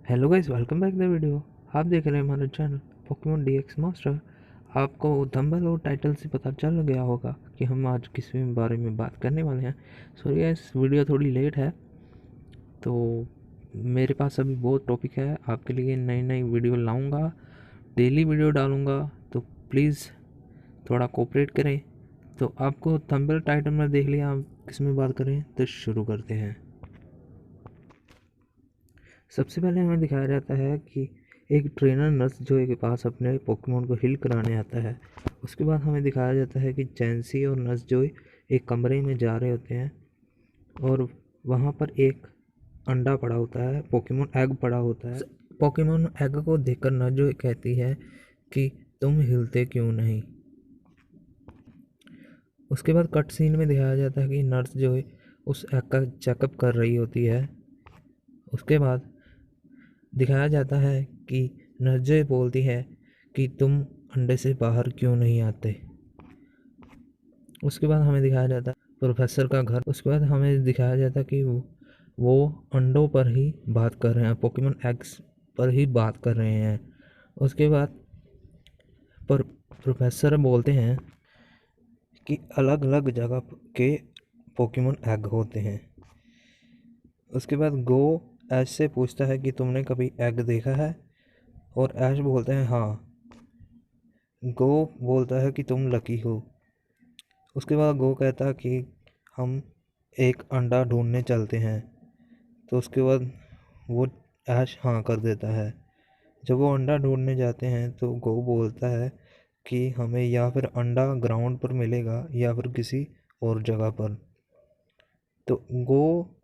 Hello guys, welcome back the video. आप देख रहे हैं हमारा चैनल पोकेमॉन डीएक्स मास्टर। आपको थंबनेल और टाइटल से पता चल गया होगा कि हम आज किस बारे में बात करने वाले हैं। सॉरी गाइस, वीडियो थोड़ी लेट है, तो मेरे पास अभी बहुत टॉपिक है। आपके लिए नई नई वीडियो लाऊंगा, डेली वीडियो डालूंगा, तो प्लीज़ थोड़ा कोऑपरेट करें। तो आपको थंबनेल टाइटल में देख लिया आप किस में बात करें, तो शुरू करते हैं। सबसे पहले हमें दिखाया जाता है कि एक ट्रेनर नर्स जोई के पास अपने पोकेमोन को हील कराने आता है। उसके बाद हमें दिखाया जाता है कि चैंसी और नर्स जोई एक कमरे में जा रहे होते हैं और वहाँ पर एक अंडा पड़ा होता है, पोकेमोन एग पड़ा होता है। पोकेमोन एग को देखकर नर्स जोई कहती है कि तुम हिलते क्यों नहीं। उसके बाद कट सीन में दिखाया जाता है कि नर्स जोई उस एग का चेकअप कर रही होती है। उसके बाद दिखाया जाता है कि नर्स बोलती है कि तुम अंडे से बाहर क्यों नहीं आते। उसके बाद हमें दिखाया जाता है प्रोफेसर का घर। उसके बाद हमें दिखाया जाता है कि वो अंडों पर ही बात कर रहे हैं, पोकेमॉन एग्स पर ही बात कर रहे हैं। उसके बाद पर प्रोफेसर बोलते हैं कि अलग अलग जगह के पोकेमॉन एग होते हैं। उसके बाद गो ऐश से पूछता है कि तुमने कभी एग देखा है, और ऐश बोलता है हाँ। गो बोलता है कि तुम लकी हो। उसके बाद गो कहता है कि हम एक अंडा ढूंढने चलते हैं। तो उसके बाद वो ऐश हाँ कर देता है। जब वो अंडा ढूंढने जाते हैं तो गो बोलता है कि हमें या फिर अंडा ग्राउंड पर मिलेगा या फिर किसी और जगह पर। तो गो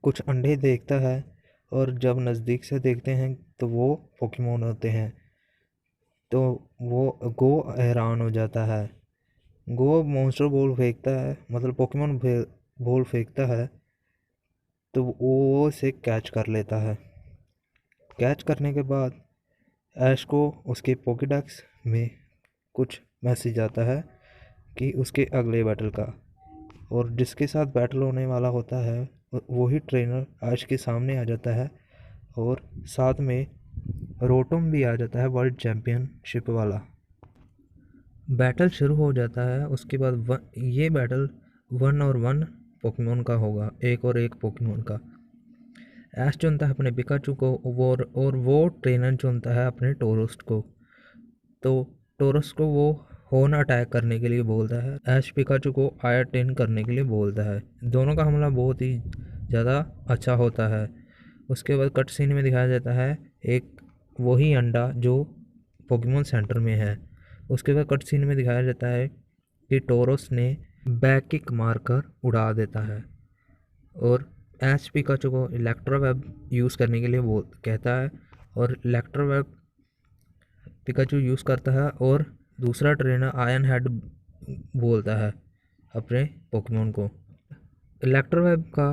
कुछ अंडे देखता है और जब नज़दीक से देखते हैं तो वो पोकेमोन होते हैं। तो वो गो हैरान हो जाता है। गो मॉन्स्टर बॉल फेंकता है, मतलब पोकेमोन बॉल फेंकता है, तो वो उसे कैच कर लेता है। कैच करने के बाद ऐश को उसके पोकेडेक्स में कुछ मैसेज आता है कि उसके अगले बैटल का, और जिसके साथ बैटल होने वाला होता है वही ट्रेनर ऐश के सामने आ जाता है, और साथ में रोटोम भी आ जाता है, वर्ल्ड चैम्पियनशिप वाला। बैटल शुरू हो जाता है। उसके बाद ये बैटल 1-on-1 पोकेमोन का होगा, एक और एक पोकेमोन का। ऐश चुनता है अपने पिकाचू को, और वो ट्रेनर चुनता है अपने टोरस को। तो टोरस को वो हॉर्न अटैक करने के लिए बोलता है, ऐश पिकाचू को आयर टेन करने के लिए बोलता है। दोनों का हमला बहुत ही ज़्यादा अच्छा होता है। उसके बाद कट सीन में दिखाया जाता है एक वही अंडा जो पोकेमोन सेंटर में है। उसके बाद कट सीन में दिखाया जाता है कि टोरस ने बैक किक मारकर उड़ा देता है, और ऐश पिकाचू को इलेक्ट्रोवेब यूज़ करने के लिए वो कहता है, और इलेक्ट्रोवेब पिकाचू यूज़ करता है, और दूसरा ट्रेनर आयन हेड बोलता है अपने पोकेमोन को। इलेक्ट्रोवेब का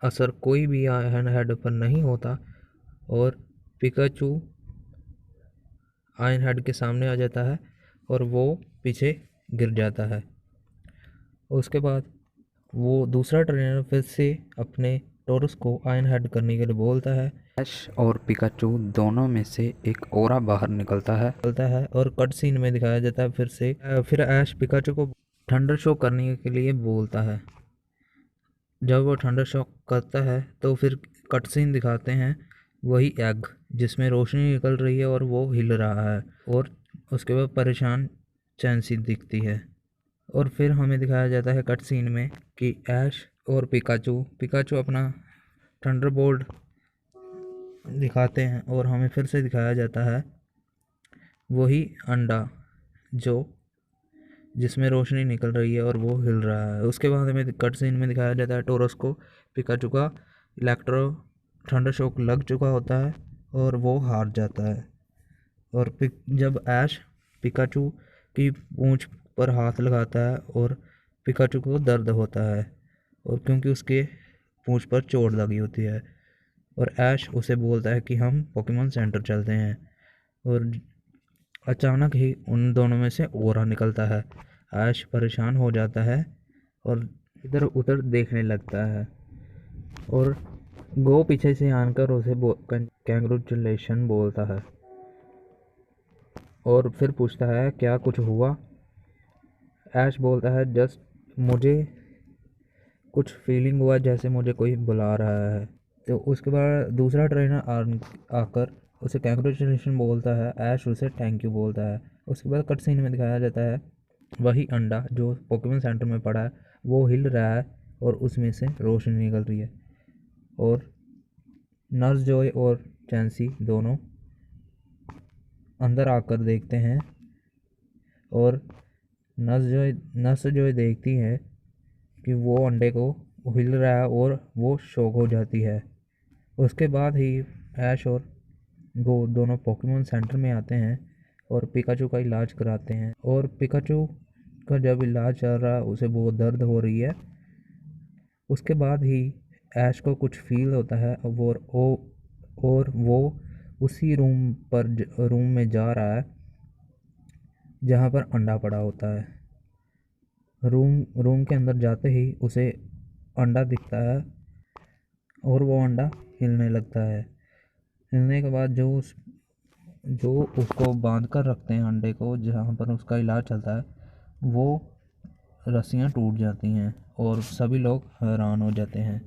असर कोई भी आयन हेड पर नहीं होता, और पिकाचू आयन हेड के सामने आ जाता है और वो पीछे गिर जाता है। उसके बाद वो दूसरा ट्रेनर फिर से अपने टोरस को आयन हेड करने के लिए बोलता है। ऐश और पिकाचू दोनों में से एक ओरा बाहर निकलता है। और कट सीन में दिखाया जाता है फिर ऐश पिकाचू को थंडर शॉक करने के लिए बोलता है। जब वो थंडर शॉक करता है तो फिर कट सीन दिखाते हैं वही एग जिसमें रोशनी निकल रही है और वो हिल रहा है, और उसके बाद परेशान चैंसी दिखती है। और फिर हमें दिखाया जाता है कट सीन में कि ऐश और पिकाचू अपना थंडरबोल्ट दिखाते हैं, और हमें फिर से दिखाया जाता है वही अंडा जो जिसमें रोशनी निकल रही है और वो हिल रहा है। उसके बाद हमें कट सीन में दिखाया जाता है टोरस को पिकाचू का इलेक्ट्रो थंडर शॉक लग चुका होता है और वो हार जाता है। और जब ऐश पिकाचू की पूंछ पर हाथ लगाता है और पिकाचू को दर्द होता है, और क्योंकि उसके पूंछ पर चोट लगी होती है, और ऐश उसे बोलता है कि हम पोकेमॉन सेंटर चलते हैं। और अचानक ही उन दोनों में से ओरा निकलता है। ऐश परेशान हो जाता है और इधर उधर देखने लगता है, और गो पीछे से आकर उसे कैंग्रेचुलेशन बोलता है और फिर पूछता है क्या कुछ हुआ। ऐश बोलता है जस्ट मुझे कुछ फीलिंग हुआ जैसे मुझे कोई बुला रहा है। तो उसके बाद दूसरा ट्रेनर आकर उसे कैंग्रेचुलेशन बोलता है। ऐश उसे थैंक यू बोलता है। उसके बाद कट सीन में दिखाया जाता है वही अंडा जो पोकेमॉन सेंटर में पड़ा है वो हिल रहा है और उसमें से रोशनी निकल रही है और नर्स जॉय और चैंसी दोनों अंदर आकर देखते हैं और नर्स जॉय देखती है कि वो अंडे को हिल रहा है और वो शॉक हो जाती है। उसके बाद ही ऐश और गो दोनों पोकेमॉन सेंटर में आते हैं और पिकाचू का इलाज कराते हैं और पिकाचू का जब इलाज चल रहा है उसे बहुत दर्द हो रही है। उसके बाद ही ऐश को कुछ फील होता है और वो उसी रूम में जा रहा है जहाँ पर अंडा पड़ा होता है। रूम के अंदर जाते ही उसे अंडा दिखता है और वो अंडा हिलने लगता है। हिलने के बाद जो उसको बांध कर रखते हैं अंडे को जहाँ पर उसका इलाज चलता है वो रस्सियाँ टूट जाती हैं और सभी लोग हैरान हो जाते हैं।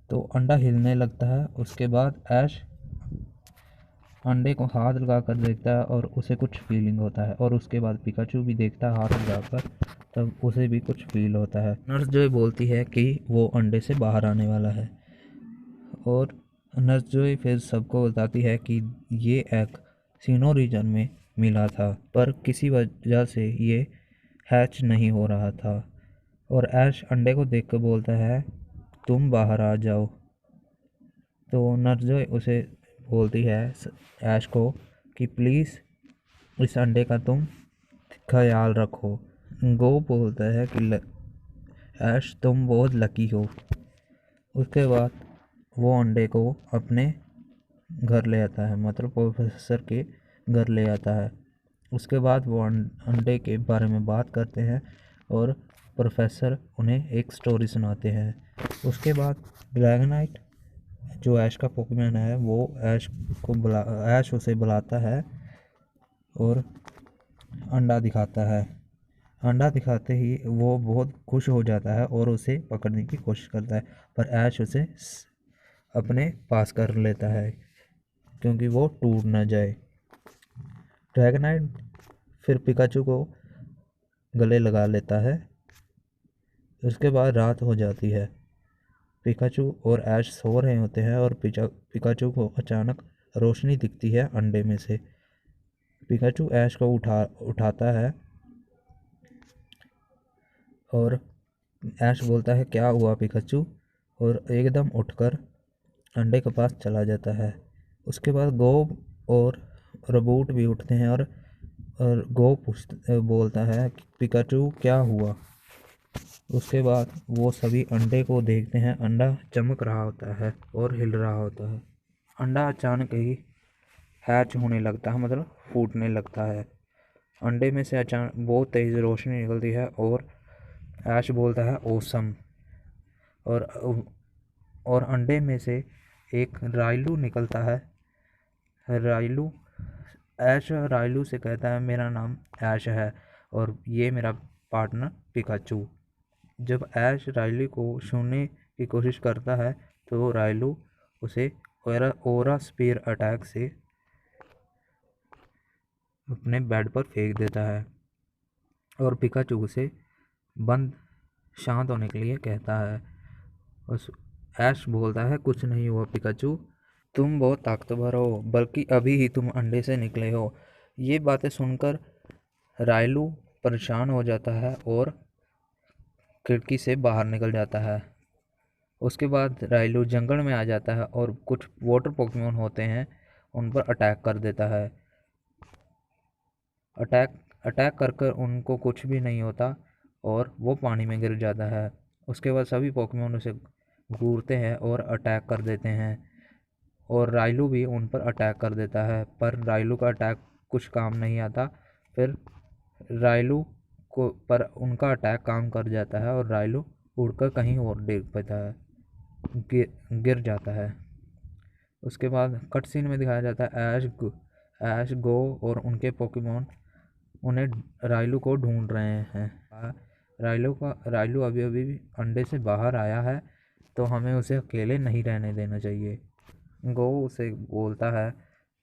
तो अंडा हिलने लगता है। उसके बाद ऐश अंडे को हाथ लगाकर देखता है और उसे कुछ फीलिंग होता है और उसके बाद पिकाचू भी देखता है हाथ लगाकर, तब उसे भी कुछ फील होता है। नर्स जॉय बोलती है कि वो अंडे से बाहर आने वाला है और नर्स जॉय फिर सबको बताती है कि ये एग सीनो रीजन में मिला था पर किसी वजह से ये हैच नहीं हो रहा था और ऐश अंडे को देखकर बोलता है तुम बाहर आ जाओ। तो नर्स जॉय उसे बोलती है ऐश को कि प्लीज़ इस अंडे का तुम ख्याल रखो। गो बोलता है कि ऐश तुम बहुत लकी हो। उसके बाद वो अंडे को अपने घर ले आता है, मतलब प्रोफेसर के घर ले आता है। उसके बाद वो अंडे के बारे में बात करते हैं और प्रोफेसर उन्हें एक स्टोरी सुनाते हैं। उसके बाद ड्रैगनाइट जो ऐश का पोकेमॉन है वो ऐश उसे बुलाता है और अंडा दिखाता है। अंडा दिखाते ही वो बहुत खुश हो जाता है और उसे पकड़ने की कोशिश करता है पर ऐश उसे अपने पास कर लेता है क्योंकि वो टूट ना जाए। ड्रैगनाइट फिर पिकाचू को गले लगा लेता है। उसके बाद रात हो जाती है। पिकाचू और ऐश सो रहे होते हैं और पिकाचू को अचानक रोशनी दिखती है अंडे में से। पिकाचू ऐश को उठाता है और ऐश बोलता है क्या हुआ पिकाचू, और एकदम उठकर अंडे के पास चला जाता है। उसके बाद गो और रबूट भी उठते हैं और गो बोलता है कि पिकाचू क्या हुआ। उसके बाद वो सभी अंडे को देखते हैं। अंडा चमक रहा होता है और हिल रहा होता है। अंडा अचानक ही हैच होने लगता है, मतलब फूटने लगता है। अंडे में से अचानक बहुत तेज़ रोशनी निकलती है और ऐश बोलता है ओसम। और और अंडे में से एक राइलू निकलता है। राइलू ऐश राइलू से कहता है मेरा नाम ऐश है और ये मेरा पार्टनर पिकाचू। जब ऐश राइलू को छूने की कोशिश करता है तो राइलू उसे ओरा स्पीयर अटैक से अपने बेड पर फेंक देता है और पिकाचू उसे बंद शांत होने के लिए कहता है। उस ऐश बोलता है कुछ नहीं हुआ पिकाचू, तुम बहुत ताकतवर हो, बल्कि अभी ही तुम अंडे से निकले हो। ये बातें सुनकर राइलू परेशान हो जाता है और खिड़की से बाहर निकल जाता है। उसके बाद राइलू जंगल में आ जाता है और कुछ वाटर पोकेमॉन होते हैं उन पर अटैक कर देता है। अटैक कर कर उनको कुछ भी नहीं होता और वो पानी में गिर जाता है। उसके बाद सभी पोकेमॉन उसे घूरते हैं और अटैक कर देते हैं और राइलू भी उन पर अटैक कर देता है, पर राइलू का अटैक कुछ काम नहीं आता। फिर राइलू पर उनका अटैक काम कर जाता है और राइलू उड़कर कहीं और डिग पाता है। गिर जाता है। उसके बाद कट सीन में दिखाया जाता है ऐश गो और उनके पोकेमोन उन्हें राइलू को ढूंढ रहे हैं। राइलू अभी अभी अंडे से बाहर आया है, तो हमें उसे अकेले नहीं रहने देना चाहिए। गो उसे बोलता है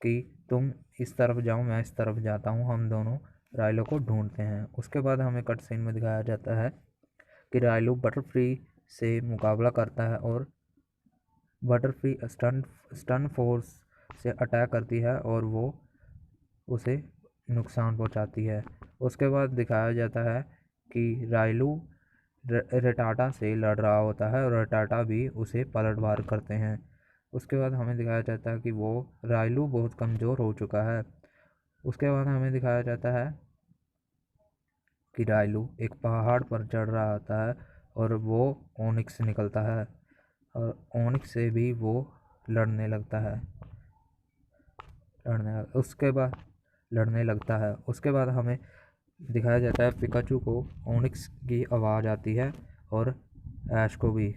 कि तुम इस तरफ जाओ, मैं इस तरफ जाता हूँ, हम दोनों राइलो को ढूंढते हैं। उसके बाद हमें कट सीन में दिखाया जाता है कि राइलो बटरफ्री से मुकाबला करता है और बटरफ्री स्टन फोर्स से अटैक करती है और वो उसे नुकसान पहुंचाती है। उसके बाद दिखाया जाता है कि राइलू रेटाटा से लड़ रहा होता है और रेटाटा भी उसे पलटवार करते हैं। उसके बाद हमें दिखाया जाता है कि वो राइलू बहुत कमज़ोर हो चुका है। उसके बाद हमें दिखाया जाता है कि राइलू एक पहाड़ पर चढ़ रहा होता है और वो ओनिक्स निकलता है और ओनिक्स से भी वो लड़ने लगता है लड़ने लगता है। उसके बाद हमें दिखाया जाता है पिकाचू को ओनिक्स की आवाज़ आती है और ऐश को भी।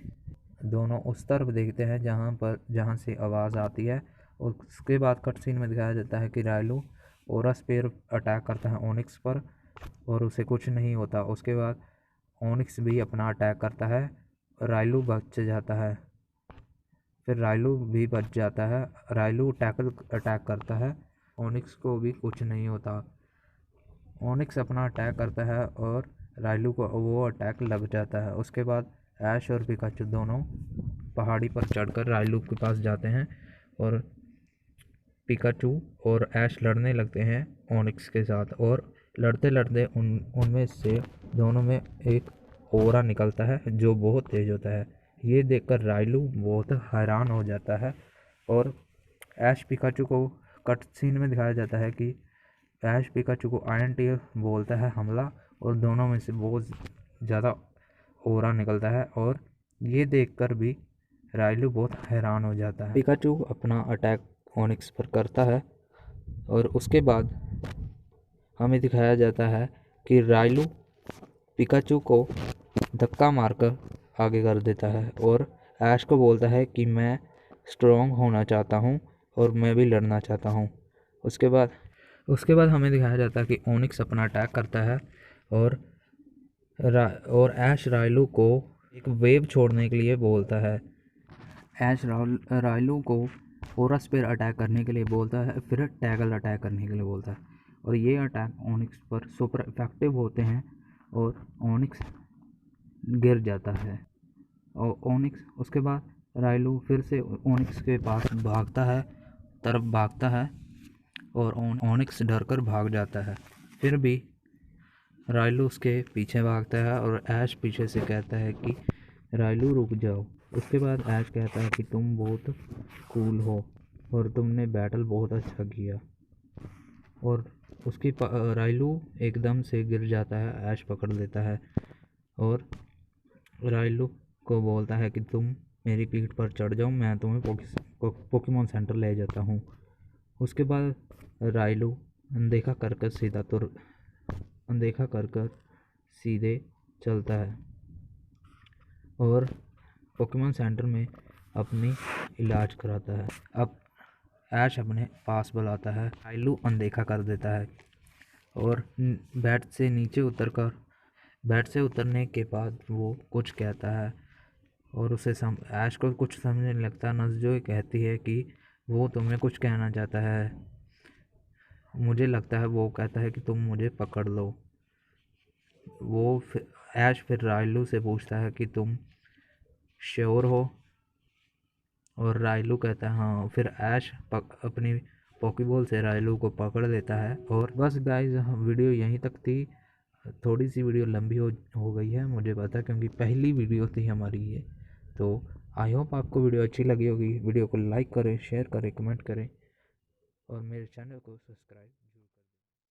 दोनों उस तरफ देखते हैं जहाँ से आवाज़ आती है। उसके बाद कट सीन में दिखाया जाता है कि राइलू ओरा स्पेयर अटैक करता है ओनिक्स पर और उसे कुछ नहीं होता। उसके बाद ओनिक्स भी अपना अटैक करता है, राइलू बच जाता है। फिर राइलू भी बच जाता है। राइलू अटैक करता है, ओनिक्स को भी कुछ नहीं होता। ओनिक्स अपना अटैक करता है और राइलू को वो अटैक लग जाता है। उसके बाद ऐश और पिकाचू दोनों पहाड़ी पर चढ़कर राइलू के पास जाते हैं और पिकाचू और ऐश लड़ने लगते हैं ओनिक्स के साथ और लड़ते लड़ते उनमें से दोनों में एक ओरा निकलता है जो बहुत तेज होता है। ये देखकर राइलू बहुत हैरान हो जाता है और ऐश पिकाचू को कट सीन में दिखाया जाता है कि ऐश पिकाचू को आयरन टेल बोलता है हमला और दोनों में से बहुत ज़्यादा ओरा निकलता है और ये देखकर भी राइलू बहुत हैरान हो जाता है। पिकाचू अपना अटैक ओनिक्स पर करता है और उसके बाद हमें दिखाया जाता है कि राइलू पिकाचू को धक्का मारकर आगे कर देता है और ऐश को बोलता है कि मैं स्ट्रॉन्ग होना चाहता हूँ और मैं भी लड़ना चाहता हूँ। उसके बाद हमें दिखाया जाता है कि ओनिक्स अपना अटैक करता है और ऐश राइलू को एक वेव छोड़ने के लिए बोलता है। ऐश राइलू को ओरा स्पेयर अटैक करने के लिए बोलता है, फिर टैगल अटैक करने के लिए बोलता है और ये अटैक ओनिक्स पर सुपर इफेक्टिव होते हैं और ओनिक्स गिर जाता है। और ओनिक्स उसके बाद राइलू फिर से ओनिक्स के पास भागता है और ओनिक्स डरकर भाग जाता है। फिर भी राइलू उसके पीछे भागता है और ऐश पीछे से कहता है कि राइलू रुक जाओ। उसके बाद ऐश कहता है कि तुम बहुत कूल हो और तुमने बैटल बहुत अच्छा किया और उसकी राइलू एकदम से गिर जाता है। ऐश पकड़ लेता है और राइलू को बोलता है कि तुम मेरी पीठ पर चढ़ जाओ, मैं तुम्हें पोकेमॉन सेंटर ले जाता हूँ। उसके बाद राइलू अनदेखा कर सीधे चलता है और पोकेमॉन सेंटर में अपनी इलाज कराता है। अब ऐश अपने पास बुलाता है, राइलू अनदेखा कर देता है और बैट से उतरने के बाद वो कुछ कहता है और ऐश को कुछ समझने नहीं लगता। नज़जोई कहती है कि वो तुम्हें कुछ कहना चाहता है। मुझे लगता है वो कहता है कि तुम मुझे पकड़ लो। ऐश फिर राइलू से पूछता है कि तुम श्योर हो और राइलू कहता है हाँ। फिर ऐश अपनी पॉकीबॉल से राइलू को पकड़ लेता है। और बस गाइस, वीडियो यहीं तक थी। थोड़ी सी वीडियो लंबी हो गई है, मुझे पता, क्योंकि पहली वीडियो थी हमारी ये। तो आई होप आपको वीडियो अच्छी लगी होगी। वीडियो को लाइक करें, शेयर करें, कमेंट करें और मेरे चैनल को सब्सक्राइब